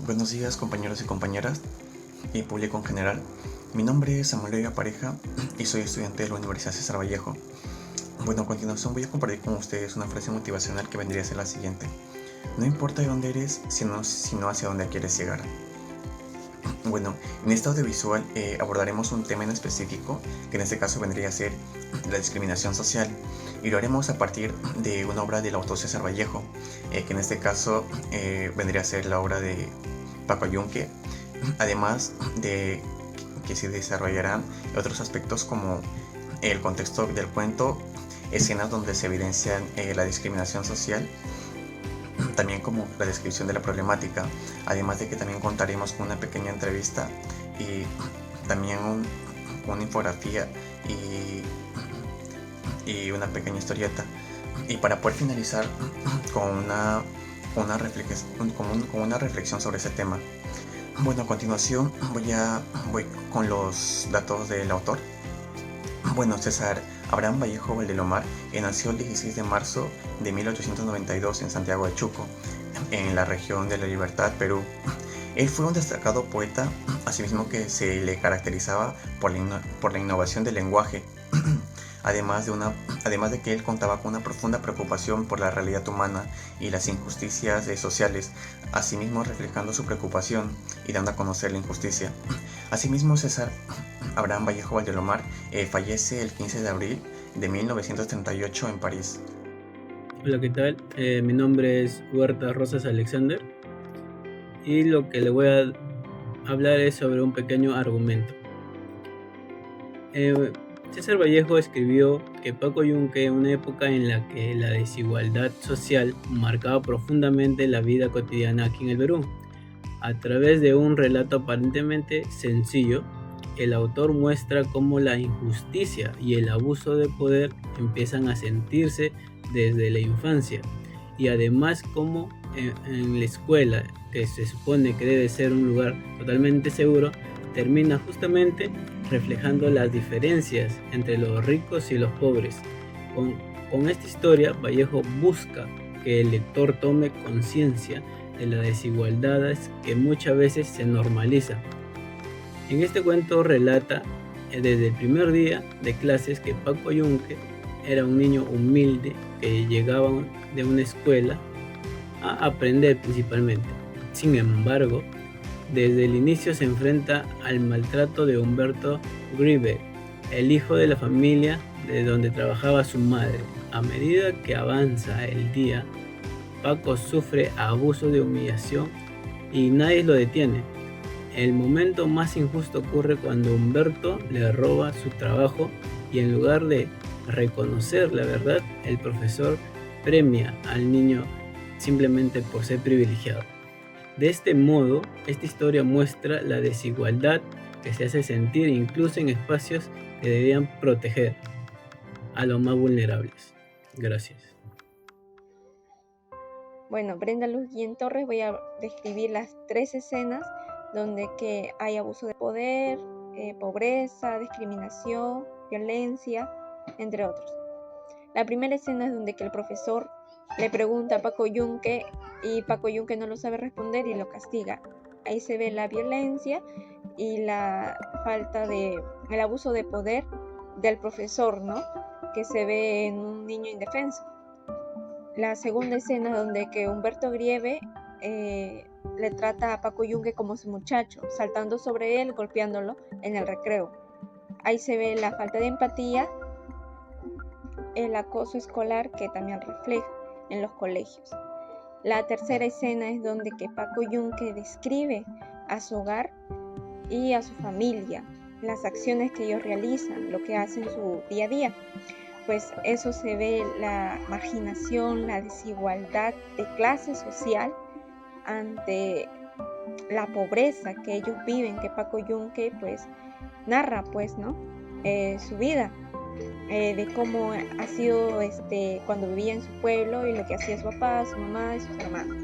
Buenos días, compañeros y compañeras y público en general. Mi nombre es Samuel Vega Pareja y soy estudiante de la Universidad César Vallejo. Bueno, a continuación voy a compartir con ustedes una frase motivacional que vendría a ser la siguiente: no importa de dónde eres, sino hacia dónde quieres llegar. Bueno, en este audiovisual abordaremos un tema en específico, que en este caso vendría a ser la discriminación social, y lo haremos a partir de una obra del autor César Vallejo, que en este caso vendría a ser la obra de Paco Yunque, además de que se desarrollarán otros aspectos como el contexto del cuento, escenas donde se evidencia la discriminación social, también como la descripción de la problemática, además de que también contaremos con una pequeña entrevista y también una infografía y una pequeña historieta. Y para poder finalizar con una reflexión sobre ese tema. Bueno, a continuación voy con los datos del autor. Bueno, César Abraham Vallejo Valdelomar nació el 16 de marzo de 1892 en Santiago de Chuco, en la región de La Libertad, Perú. Él fue un destacado poeta, asimismo que se le caracterizaba por la innovación del lenguaje, además de que él contaba con una profunda preocupación por la realidad humana y las injusticias sociales, asimismo reflejando su preocupación y dando a conocer la injusticia. Asimismo, César Abraham Vallejo Valdelomar fallece el 15 de abril de 1938 en París. Hola, ¿qué tal? Mi nombre es Huerta Rosas Alexander y lo que le voy a hablar es sobre un pequeño argumento. César Vallejo escribió que Paco Yunque, en una época en la que la desigualdad social marcaba profundamente la vida cotidiana aquí en el Perú, a través de un relato aparentemente sencillo, el autor muestra cómo la injusticia y el abuso de poder empiezan a sentirse desde la infancia, y además cómo en la escuela, que se supone que debe ser un lugar totalmente seguro, termina justamente reflejando las diferencias entre los ricos y los pobres. Con esta historia, Vallejo busca que el lector tome conciencia de las desigualdades que muchas veces se normalizan. En este cuento relata desde el primer día de clases que Paco Yunque era un niño humilde que llegaba de una escuela a aprender principalmente. Sin embargo, desde el inicio se enfrenta al maltrato de Humberto Grivet, el hijo de la familia de donde trabajaba su madre. A medida que avanza el día, Paco sufre abuso de humillación y nadie lo detiene. El momento más injusto ocurre cuando Humberto le roba su trabajo y en lugar de reconocer la verdad, el profesor premia al niño simplemente por ser privilegiado. De este modo, esta historia muestra la desigualdad que se hace sentir incluso en espacios que deberían proteger a los más vulnerables. Gracias. Bueno, Brenda Luz Guillén Torres, voy a describir las 3 escenas donde que hay abuso de poder, pobreza, discriminación, violencia, entre otros. La primera escena es donde que el profesor le pregunta a Paco Yunque y Paco Yunque no lo sabe responder y lo castiga. Ahí se ve la violencia y la falta de el abuso de poder del profesor, ¿no? Que se ve en un niño indefenso. La segunda escena donde que Humberto Grieve le trata a Paco Yunque como su muchacho, saltando sobre él, golpeándolo en el recreo. Ahí se ve la falta de empatía, el acoso escolar que también refleja en los colegios. La tercera escena es donde que Paco Yunque describe a su hogar y a su familia, las acciones que ellos realizan, lo que hacen en su día a día. Pues eso se ve la marginación, la desigualdad de clase social ante la pobreza que ellos viven, que Paco Yunque pues narra pues, ¿no? Su vida, de cómo ha sido cuando vivía en su pueblo y lo que hacía su papá, su mamá y sus hermanos.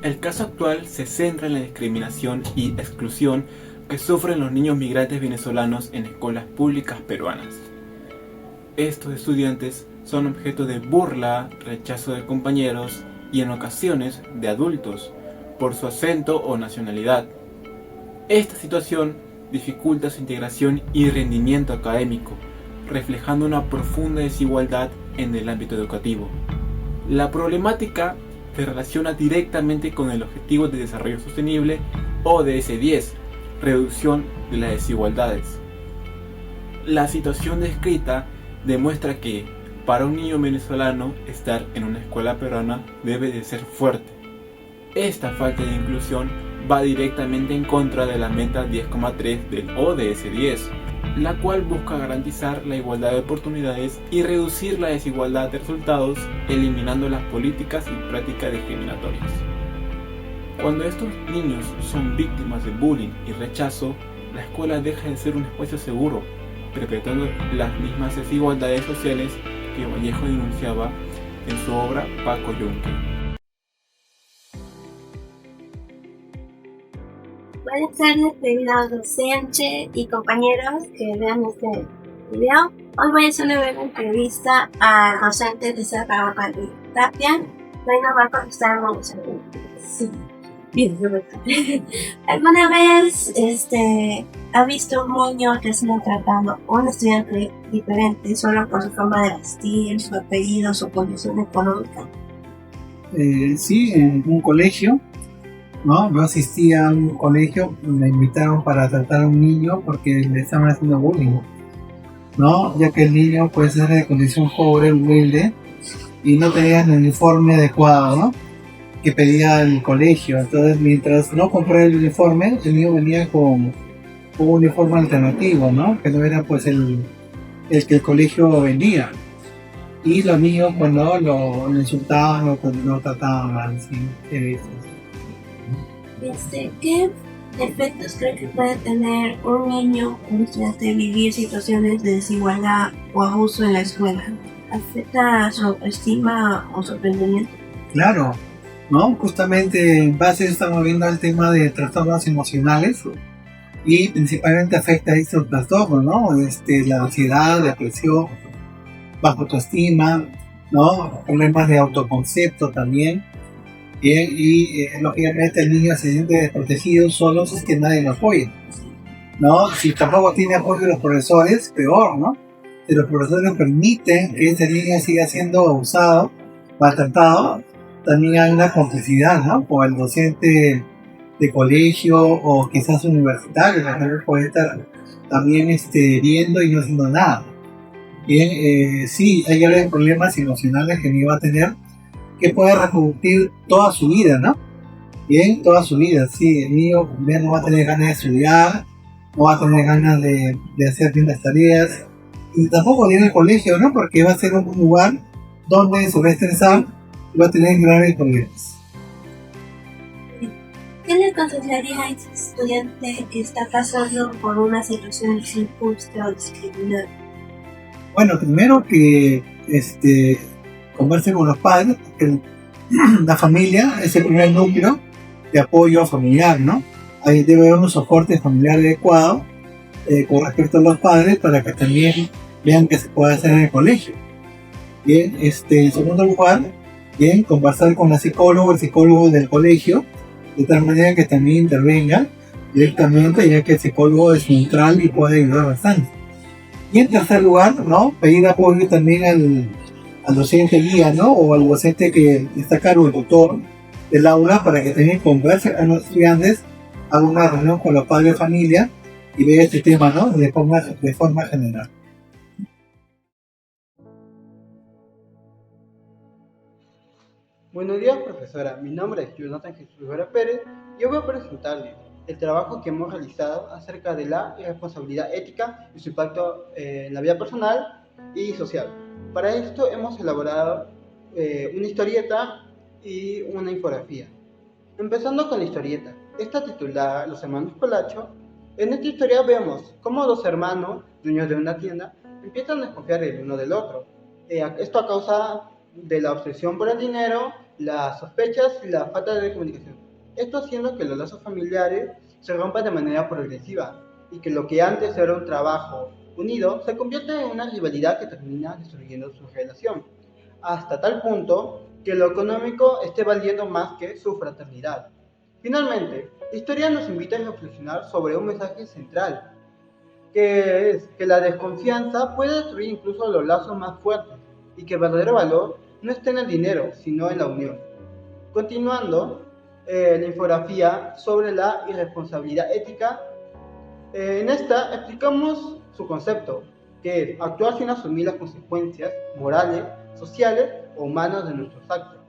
El caso actual se centra en la discriminación y exclusión que sufren los niños migrantes venezolanos en escuelas públicas peruanas. Estos estudiantes son objeto de burla, rechazo de compañeros y en ocasiones de adultos por su acento o nacionalidad. Esta situación dificulta su integración y rendimiento académico, reflejando una profunda desigualdad en el ámbito educativo. La problemática se relaciona directamente con el Objetivo de Desarrollo Sostenible ODS 10, reducción de las desigualdades. La situación descrita demuestra que para un niño venezolano estar en una escuela peruana debe de ser fuerte. Esta falta de inclusión va directamente en contra de la meta 10,3 del ODS 10, la cual busca garantizar la igualdad de oportunidades y reducir la desigualdad de resultados, eliminando las políticas y prácticas discriminatorias. Cuando estos niños son víctimas de bullying y rechazo, la escuela deja de ser un espacio seguro, perpetuando las mismas desigualdades sociales que Vallejo denunciaba en su obra Paco Yunque. Buenas tardes, queridos docentes y compañeros que vean este video. Hoy voy a hacer una breve entrevista al docente de Cerrado Tapia. Bueno, va a contestarnos. Sí. Bien, ¿alguna vez ha visto un niño que se está tratando un estudiante diferente solo por su forma de vestir, su apellido, su condición económica? Sí, en un colegio, ¿no? Yo asistía a un colegio, me invitaron para tratar a un niño porque le estaban haciendo bullying, ¿no? Ya que el niño puede ser de condición pobre, humilde y no tenía el uniforme adecuado, ¿no? Que pedía el colegio. Entonces, mientras no compré el uniforme, el niño venía con un uniforme alternativo, ¿no? Que no era pues el que el colegio vendía. Y los niños cuando lo insultaban, lo trataban mal, sí, he visto. ¿Qué efectos cree que puede tener un niño, un estudiante, de vivir situaciones de desigualdad o abuso en la escuela? ¿Afecta su autoestima o su rendimiento? Claro, ¿no? Justamente en base estamos viendo el tema de trastornos emocionales y principalmente afecta a estos trastornos, ¿no? La ansiedad, depresión, baja autoestima, ¿no? Problemas de autoconcepto también. Y lógicamente el niño se siente desprotegido solo si es que nadie lo apoya, ¿no? Si tampoco tiene apoyo de los profesores, peor, ¿no? Si los profesores permiten que este niño siga siendo abusado, maltratado, también hay una complicidad, ¿no? Con el docente de colegio o quizás universitario, que puede estar también viendo y no haciendo nada. Bien, sí, hay varios problemas emocionales que el niño va a tener, que puede repercutir toda su vida, ¿no? Bien, toda su vida, sí, el niño no va a tener ganas de estudiar, no va a tener ganas de hacer bien las tareas, y tampoco de ir al colegio, ¿no? Porque va a ser un lugar donde se va a estresar y va a tener graves problemas. ¿Qué le aconsejaría a ese estudiante que está pasando por una situación injusta o discriminada? Bueno, primero que converse con los padres, porque la familia es el primer núcleo de apoyo familiar, ¿no? Ahí debe haber un soporte familiar adecuado con respecto a los padres para que también vean que se puede hacer en el colegio. Bien, en segundo lugar, bien, conversar con el psicólogo del colegio, de tal manera que también intervenga directamente, ya que el psicólogo es neutral y puede ayudar bastante. Y en tercer lugar, ¿no? Pedir apoyo también al docente guía, ¿no? O al docente que está a cargo, el tutor del aula, para que también converse con los estudiantes, haga una reunión con los padres de familia y vea este tema, ¿no? De forma general. Buenos días, profesora. Mi nombre es Jonathan Jesús Rivera Pérez y yo voy a presentarles el trabajo que hemos realizado acerca de la irresponsabilidad ética y su impacto en la vida personal y social. Para esto hemos elaborado una historieta y una infografía. Empezando con la historieta. Esta titulada Los hermanos Colacho. En esta historia vemos cómo dos hermanos, dueños de una tienda, empiezan a desconfiar el uno del otro. Esto a causa de la obsesión por el dinero, las sospechas y la falta de comunicación. Esto haciendo que los lazos familiares se rompan de manera progresiva y que lo que antes era un trabajo unido se convierte en una rivalidad que termina destruyendo su relación, hasta tal punto que lo económico esté valiendo más que su fraternidad. Finalmente, la historia nos invita a reflexionar sobre un mensaje central, que es que la desconfianza puede destruir incluso los lazos más fuertes y que el verdadero valor no está en el dinero, sino en la unión. Continuando, la infografía sobre la irresponsabilidad ética. En esta explicamos su concepto, que es actuar sin asumir las consecuencias morales, sociales o humanas de nuestros actos.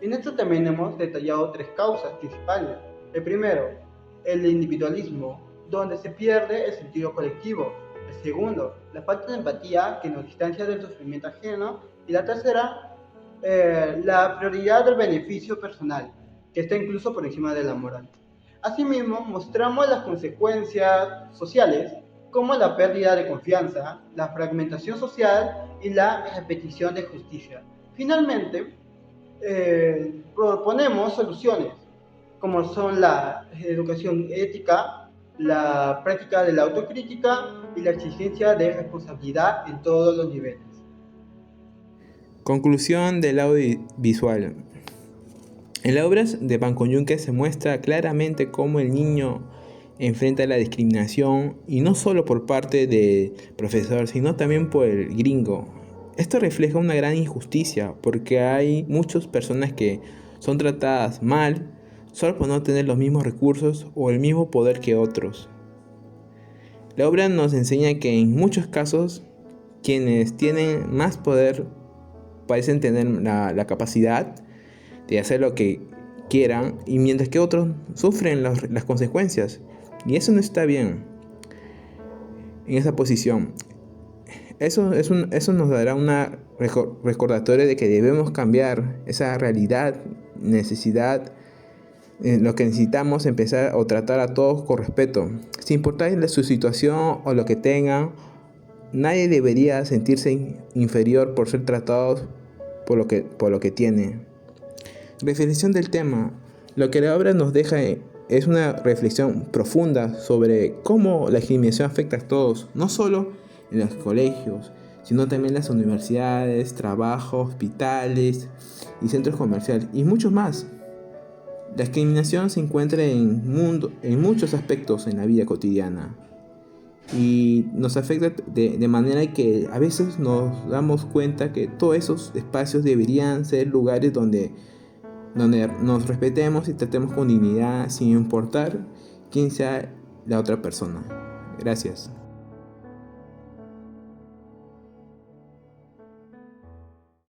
En esto también hemos detallado 3 causas principales. El primero, el individualismo, donde se pierde el sentido colectivo. El segundo, la falta de empatía que nos distancia del sufrimiento ajeno. Y la tercera, la prioridad del beneficio personal, que está incluso por encima de la moral. Asimismo, mostramos las consecuencias sociales como la pérdida de confianza, la fragmentación social y la repetición de justicia. Finalmente, proponemos soluciones como son la educación ética, la práctica de la autocrítica y la exigencia de responsabilidad en todos los niveles. Conclusión del audiovisual. En las obras de Pankuyunke se muestra claramente cómo el niño enfrenta la discriminación, y no solo por parte del profesor, sino también por el gringo. Esto refleja una gran injusticia, porque hay muchas personas que son tratadas mal solo por no tener los mismos recursos o el mismo poder que otros. La obra nos enseña que en muchos casos quienes tienen más poder parecen tener la capacidad de hacer lo que quieran, y mientras que otros sufren las consecuencias, y eso no está bien en esa posición. Eso nos dará una recordatoria de que debemos cambiar esa realidad, necesidad, lo que necesitamos empezar a tratar a todos con respeto, sin importar su situación o lo que tengan. Nadie debería sentirse inferior por ser tratados por lo que tiene. Reflexión del tema. Lo que la obra nos deja es una reflexión profunda sobre cómo la discriminación afecta a todos, no solo en los colegios, sino también en las universidades, trabajos, hospitales y centros comerciales y muchos más. La discriminación se encuentra en muchos aspectos en la vida cotidiana y nos afecta de manera que a veces nos damos cuenta que todos esos espacios deberían ser lugares donde nos respetemos y tratemos con dignidad sin importar quién sea la otra persona. Gracias.